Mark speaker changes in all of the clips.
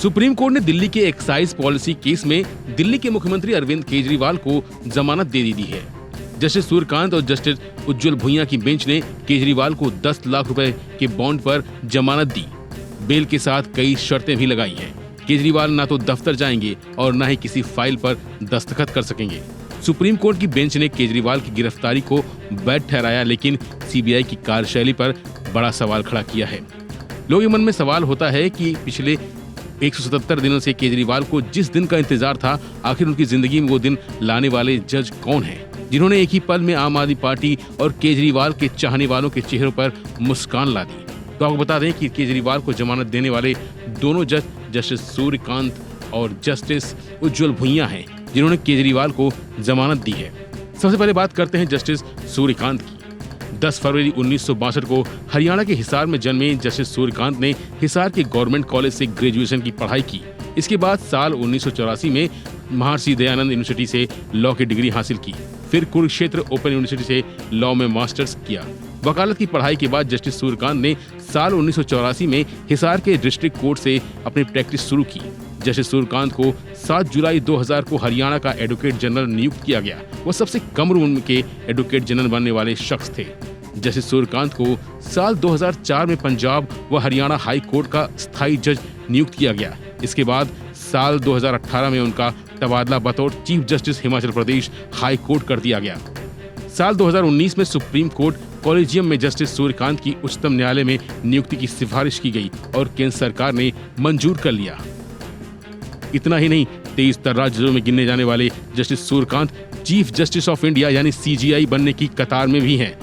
Speaker 1: Supreme court ने दिल्ली के excise policy case में दिल्ली के मुख्यमंत्री अरविंद केजरीवाल को जमानत दे दी है। जस्टिस सूर्यकांत और जस्टिस उज्जवल भुइयां की बेंच ने केजरीवाल को 10 लाख रुपए के बॉन्ड पर जमानत दी। बेल के साथ कई शर्तें भी लगाई हैं। केजरीवाल ना तो दफ्तर जाएंगे और ना ही किसी फाइल पर दस्तखत कर सकेंगे। सुप्रीम कोर्ट की बेंच ने केजरीवाल की गिरफ्तारी को वैध ठहराया, लेकिन सीबीआई की कार्यशैली पर बड़ा सवाल खड़ा किया है। लोगों के मन में सवाल होता है कि पिछले 177 दिनों से केजरीवाल को जिस दिन का इंतजार था, आखिर उनकी जिंदगी में वो दिन लाने वाले जज कौन हैं, जिन्होंने एक ही पल में आम आदमी पार्टी और केजरीवाल के चाहने वालों के चेहरों पर मुस्कान ला दी। तो आपको बता दें कि केजरीवाल को जमानत देने वाले दोनों जज जस्टिस सूर्यकांत और जस्टिस उज्जवल भुइयां हैं, जिन्होंने केजरीवाल को जमानत दी है। सबसे पहले बात करते हैं जस्टिस सूर्यकांत की। 10 फरवरी 1962 को हरियाणा के हिसार में जन्मे जस्टिस सूर्यकांत ने हिसार के गवर्नमेंट कॉलेज से ग्रेजुएशन की पढ़ाई की। इसके बाद साल 1984 में महर्षि दयानंद यूनिवर्सिटी से लॉ की डिग्री हासिल की। फिर कुरुक्षेत्र ओपन यूनिवर्सिटी से लॉ में मास्टर्स किया। वकालत की पढ़ाई के बाद जस्टिस सूर्यकांत ने साल 1984 में हिसार के डिस्ट्रिक्ट कोर्ट से अपनी प्रैक्टिस शुरू की। जस्टिस सूर्यकांत को 7 जुलाई 2000 को हरियाणा का एडवोकेट जनरल नियुक्त किया गया। वो सबसे कम उम्र के एडवोकेट जनरल बनने वाले शख्स थे। जस्टिस सूर्यकांत को साल 2004 में पंजाब व हरियाणा हाई कोर्ट का स्थायी जज नियुक्त किया गया। इसके बाद साल 2018 में उनका तबादला बतौर chief justice Himachal Pradesh high court कर दिया गया। साल 2019 में सुप्रीम कोर्ट कॉलेजियम में जस्टिस सूर्यकांत की उच्चतम न्यायालय में नियुक्ति की सिफारिश की गई और केंद्र सरकार ने मंजूर कर लिया। इतना ही नहीं, 23 तर्रार जजों में गिनने जाने वाले justice Suryakant chief justice of India यानी सीजीआई बनने की कतार में भी हैं।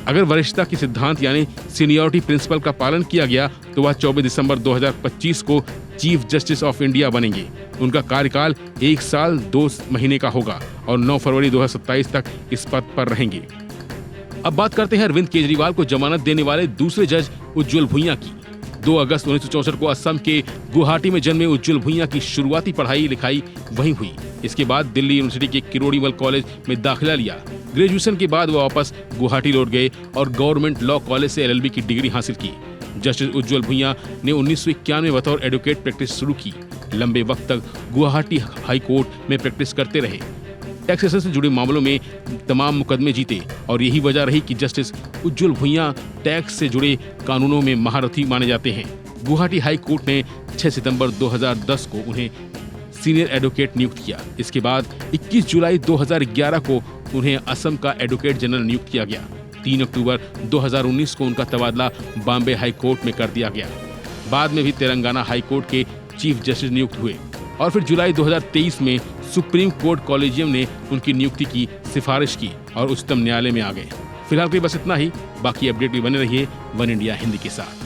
Speaker 1: अगर वरिष्ठता के सिद्धांत यानी सीनियरिटी प्रिंसिपल का पालन किया गया तो वह 24 दिसंबर 2025 को चीफ जस्टिस ऑफ इंडिया बनेंगे। उनका कार्यकाल 1 साल 2 महीने का होगा और 9 फरवरी 2027 तक इस पद पर रहेंगे। अब बात करते हैं अरविंद केजरीवाल को जमानत देने वाले दूसरे जज उज्जवल भुइयां की। 2 अगस्त 1964 को असम के गुवाहाटी में जन्मे उज्जवल भुइयां की शुरुआती पढ़ाई लिखाई वहीं हुई। इसके बाद दिल्ली यूनिवर्सिटी के किरोड़ीमल कॉलेज में दाखिला लिया। ग्रेजुएशन के बाद वो वापस गुवाहाटी लौट गए और गवर्नमेंट लॉ कॉलेज से एलएलबी की डिग्री हासिल की। जस्टिस उज्जवल भुइयां ने 1991 में बतौर एडवोकेट प्रैक्टिस शुरू की। लंबे वक्त तक गुवाहाटी हाई कोर्ट में प्रैक्टिस करते रहे। टैक्सेशन से जुड़े मामलों में तमाम मुकदमे जीते और यही वजह रही कि जस्टिस उज्जवल भुइयां टैक्स से जुड़े कानूनों में महारथी माने जाते हैं। गुवाहाटी हाई कोर्ट ने 6 सितंबर 2010 को उन्हें सीनियर एडवोकेट नियुक्त किया। इसके बाद 21 जुलाई 2011 को उन्हें असम का एडवोकेट जनरल नियुक्त किया गया। 3 अक्टूबर 2019 को उनका तबादला बॉम्बे हाई कोर्ट में कर दिया गया। बाद में भी तेलंगाना हाई कोर्ट के चीफ जस्टिस नियुक्त हुए और फिर जुलाई 2023 में सुप्रीम कोर्ट कॉलेजियम ने उनकी नियुक्ति की सिफारिश की और उच्चतम न्यायालय में आ गए। फिलहाल के बस इतना ही। बाकी अपडेट भी बने रहिए वन इंडिया हिंदी के साथ।